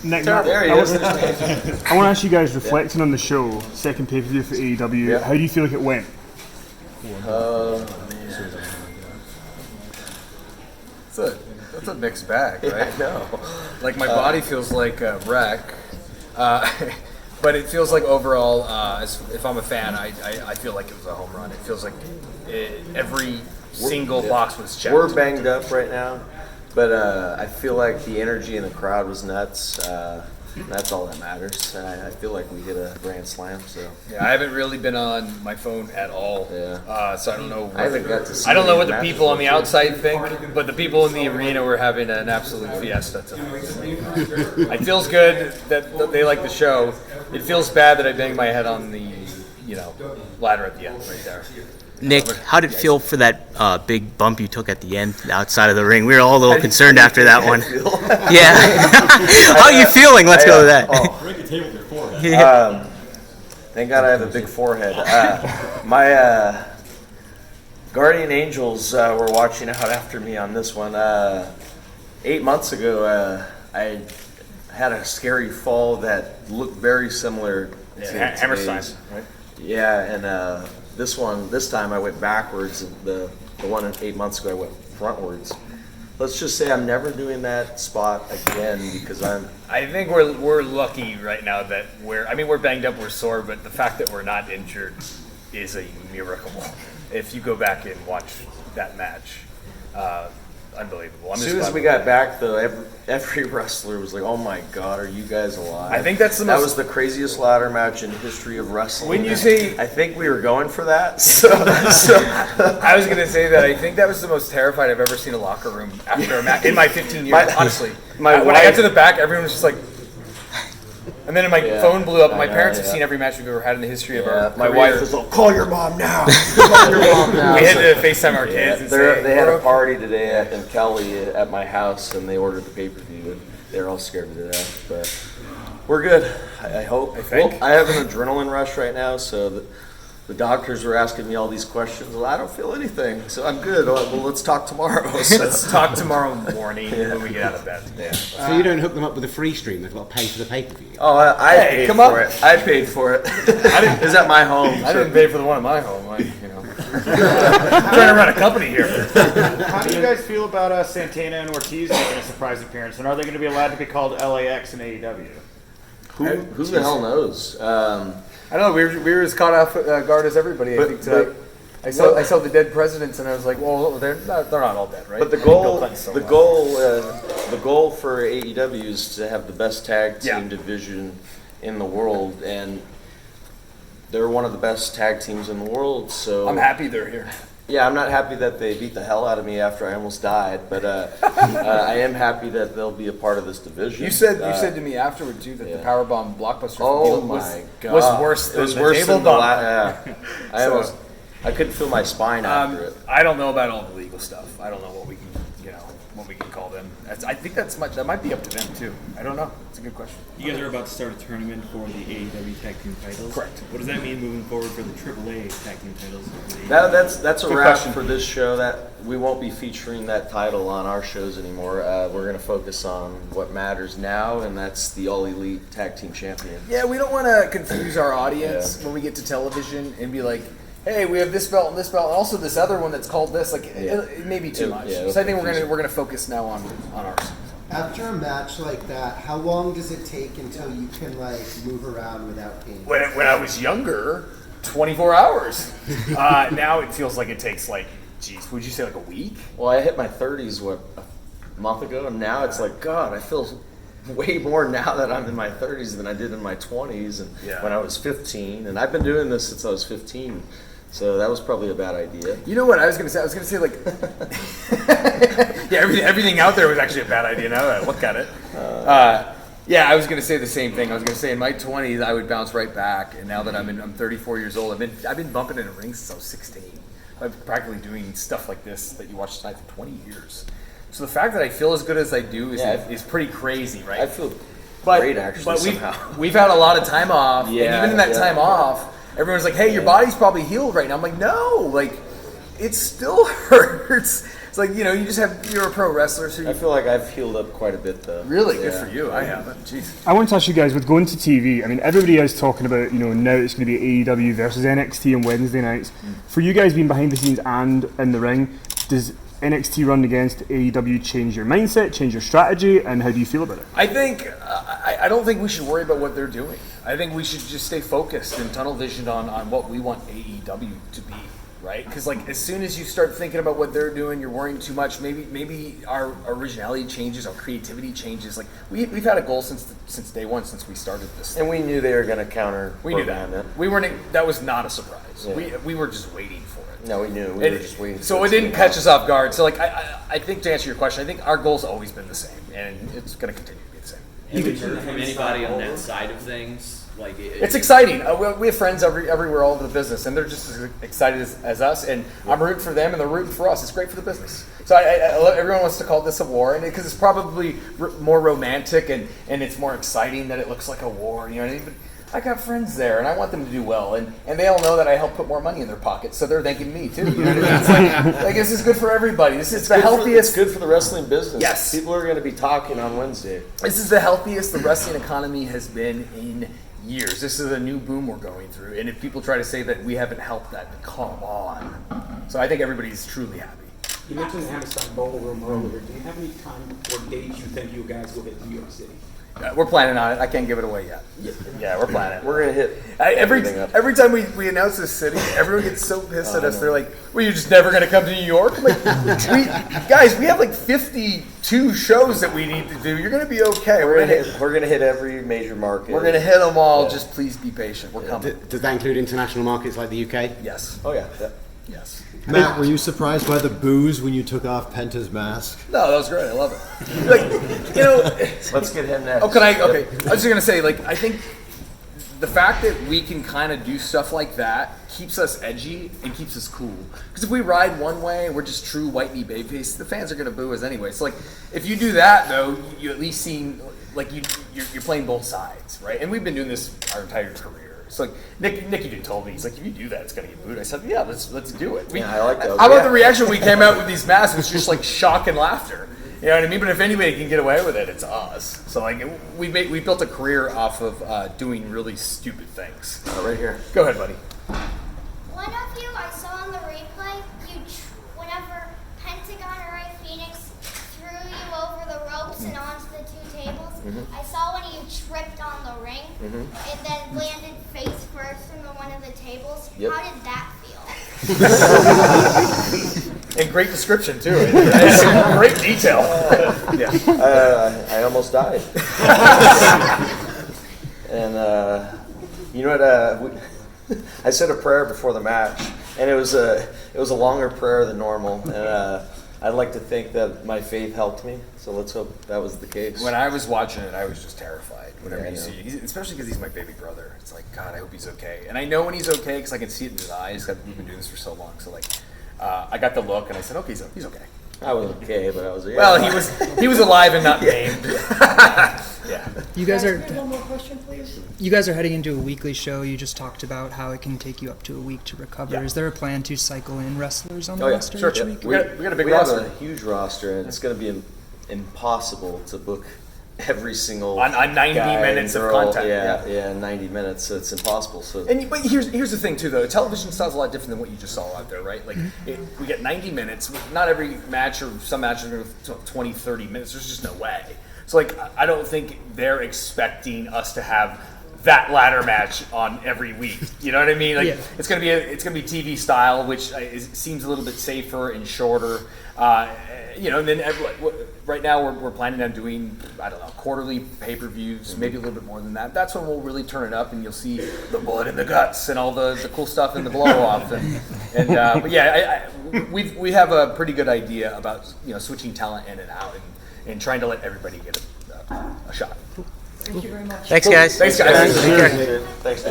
Nick, There he is. I want to ask you guys, reflecting on the show, second pay-per-view for AEW, how do you feel like it went? That's a mixed bag, right? I know. Like my body feels like a wreck, but it feels like overall, if I'm a fan, I feel like it was a home run. It feels like every single box was checked. We're banged up right now, but I feel like the energy in the crowd was nuts. That's all that matters. And I feel like we hit a grand slam. So Yeah, I haven't really been on my phone at all. Yeah. So I don't know. I haven't got to see. I don't know what the matches people on the yet. outside think, but the people in the arena were having an absolute fiesta tonight. It feels good that they like the show. It feels bad that I banged my head on the ladder at the end right there. Nick, how did it feel for that big bump you took at the end outside of the ring? We were all a little concerned after that one. Yeah. How are you feeling? Let's go with that. Break the table with your forehead. Thank God I have a big forehead. My guardian angels were watching out after me on this one. 8 months ago, I had a scary fall that looked very similar to Hammerstein, today's. right? Yeah, and this time I went backwards. The one 8 months ago I went frontwards. Let's just say I'm never doing that spot again because I think we're lucky right now that we're banged up, we're sore, but the fact that we're not injured is a miracle. If you go back and watch that match, unbelievable. As soon as we got back, though, every wrestler was like, "Oh my God, are you guys alive?" I think that's that was the craziest ladder match in the history of wrestling. When you say, I think we were going for that. So I was going to say that I think that was the most terrified I've ever seen a locker room after a match in my 15 years. Honestly, when I got to the back, everyone was just like. And then my phone blew up. My parents have seen every match we've ever had in the history of our My career. wife was like, "Call your mom now! Call your mom now!" We had to FaceTime our kids. And They had a party today in Kelly at my house, and they ordered the pay-per-view, and they're all scared to death. But we're good. I hope. I think. I have an adrenaline rush right now, so the doctors were asking me all these questions. Well, I don't feel anything, so I'm good. Well, let's talk tomorrow. So. Let's talk tomorrow morning when we get out of bed. Yeah. So you don't hook them up with a free stream? They've got to pay for the pay-per-view. Oh, I paid come for up. it. I paid for it. It was at my home. I didn't pay for the one at my home. I'm trying to run a company here. How do you guys feel about Santana and Ortiz making a surprise appearance? And are they going to be allowed to be called LAX and AEW? Who the hell knows? I don't know. We were as caught off guard as everybody. I think tonight. I saw the dead presidents, and I was like, well, they're not all dead, right? But the goal for AEW is to have the best tag team division in the world, and they're one of the best tag teams in the world. So I'm happy they're here. Yeah, I'm not happy that they beat the hell out of me after I almost died, but I am happy that they'll be a part of this division. You said to me afterward too that the Powerbomb Blockbuster deal was worse than the table bump. I couldn't feel my spine after it. I don't know about all the legal stuff. I don't know what we can call them. I think that might be up to them too. I don't know. It's a good question. You guys are about to start a tournament for the AEW Tag Team titles. Correct. What does that mean moving forward for the AAA Tag Team titles? That's a wrap for this show. That we won't be featuring that title on our shows anymore. We're going to focus on what matters now, and that's the All Elite Tag Team Champion. Yeah, we don't want to confuse our audience when we get to television and be like, hey, we have this belt and this belt, and also this other one that's called this. Like, it may be too much. So I think we're gonna focus now on ours. After a match like that, how long does it take until you can move around without pain? When I was younger, 24 hours. Now it feels like it takes would you say a week? Well, I hit my 30s a month ago, and now it's like, God, I feel way more now that I'm in my 30s than I did in my 20s and when I was 15. And I've been doing this since I was 15. So that was probably a bad idea. You know what I was going to say? I was going to say, everything out there was actually a bad idea now that I look at it. I was going to say the same thing. I was going to say in my 20s I would bounce right back, and now that I'm 34 years old, I've been bumping in a ring since I was 16. I'm practically doing stuff like this that you watch tonight for 20 years. So the fact that I feel as good as I do is pretty crazy, right? I feel great actually. But somehow. we've had a lot of time off, and even in that time off, everyone's like, hey, your body's probably healed right now. I'm like, no, it still hurts. It's like, you're a pro wrestler, so I feel like I've healed up quite a bit, though. really good for you. I haven't. Jeez. I want to ask you guys, with going to TV, I mean, everybody is talking about, now it's going to be AEW versus NXT on Wednesday nights. For you guys being behind the scenes and in the ring, does NXT run against AEW change your mindset, change your strategy, and how do you feel about it? I think I don't think we should worry about what they're doing. I think we should just stay focused and tunnel visioned on what we want AEW to be, right? Because as soon as you start thinking about what they're doing, you're worrying too much. Maybe our originality changes, our creativity changes. We've had a goal since day one, since we started this. And we knew they were going to counter. We knew that. We weren't. That was not a surprise. Yeah. We were just waiting for it. No, we knew. We were just waiting. So it didn't catch us off guard. So I think to answer your question, I think our goal's always been the same, and it's going to continue to be the same. Have you heard from anybody on that side of things? It's exciting. We have friends everywhere all over the business, and they're just as excited as us. And I'm rooting for them, and they're rooting for us. It's great for the business. So I love, everyone wants to call this a war, and because it's probably more romantic and it's more exciting that it looks like a war. You know what I mean? But I got friends there, and I want them to do well, and they all know that I help put more money in their pockets, so they're thanking me too. You know what I mean? It's like this is good for everybody. This is the healthiest. It's good for the wrestling business. Yes, people are going to be talking on Wednesday. This is the healthiest the wrestling economy has been in years. This is a new boom we're going through, and if people try to say that we haven't helped that, come on. So I think everybody's truly happy. You mentioned the Hammerstein Ballroom earlier. Do you have any time or dates you think you guys will hit New York City? We're planning on it. I can't give it away yet. Yeah, we're planning. We're going to hit every time we announce this city, everyone gets so pissed at us. They're like, well, you're just never going to come to New York? I'm like, we have 52 shows that we need to do. You're going to be okay. We're going to hit every major market. We're going to hit them all. Yeah. Just please be patient. We're coming. Does that include international markets like the UK? Yes. Oh, yeah. Yes. Matt, were you surprised by the booze when you took off Penta's mask? No, that was great. I love it. Let's get him next. Oh, can I? Okay. I was just gonna say, I think the fact that we can kind of do stuff like that keeps us edgy and keeps us cool. Because if we ride one way and we're just true white meat babyface, the fans are gonna boo us anyway. So if you do that though, you at least seem like you're playing both sides, right? And we've been doing this our entire career. So Nicky dude told me, he's like, if you do that, it's gonna get booed. I said, yeah, let's do it. I like that. How about the reaction when we came out with these masks? It was just shock and laughter. You know what I mean? But if anybody can get away with it, it's us. So we built a career off of doing really stupid things. Right here. Go ahead, buddy. One of you I saw on the replay, whenever Pentagon or Phoenix threw you over the ropes and onto the two tables, I saw one of you tripped on the ring and then landed face first on one of the tables. Yep. How did that feel? And great description too. Great detail. I almost died. And you know what? I said a prayer before the match, and it was a longer prayer than normal. And I'd like to think that my faith helped me. So let's hope that was the case. When I was watching it, I was just terrified. Whenever you see, especially because he's my baby brother. It's like, God, I hope he's okay. And I know when he's okay because I can see it in his eyes. We've been doing this for so long. So I got the look, and I said, okay, he's okay. I was okay, but I was. Yeah. Well, he was alive and not maimed. Yeah. You guys are. One more question, please. You guys are heading into a weekly show. You just talked about how it can take you up to a week to recover. Yeah. Is there a plan to cycle in wrestlers on the roster each week? We got a big we roster. have a huge roster, and it's going to be impossible to book every single on 90 minutes of content. Yeah, 90 minutes. So it's impossible. But here's the thing too, though. Television style's a lot different than what you just saw out there, right? We get 90 minutes. Not every match, or some matches are 20, 30 minutes. There's just no way. So I don't think they're expecting us to have that ladder match on every week. You know what I mean? It's gonna be TV style, which seems a little bit safer and shorter. And then right now we're planning on doing, I don't know, quarterly pay-per-views, maybe a little bit more than that. That's when we'll really turn it up, and you'll see the blood and the guts and all the cool stuff and the blow-off. We have a pretty good idea about switching talent in and out and trying to let everybody get a shot. Thank you very much. Thanks, guys. Thanks, guys. Thanks.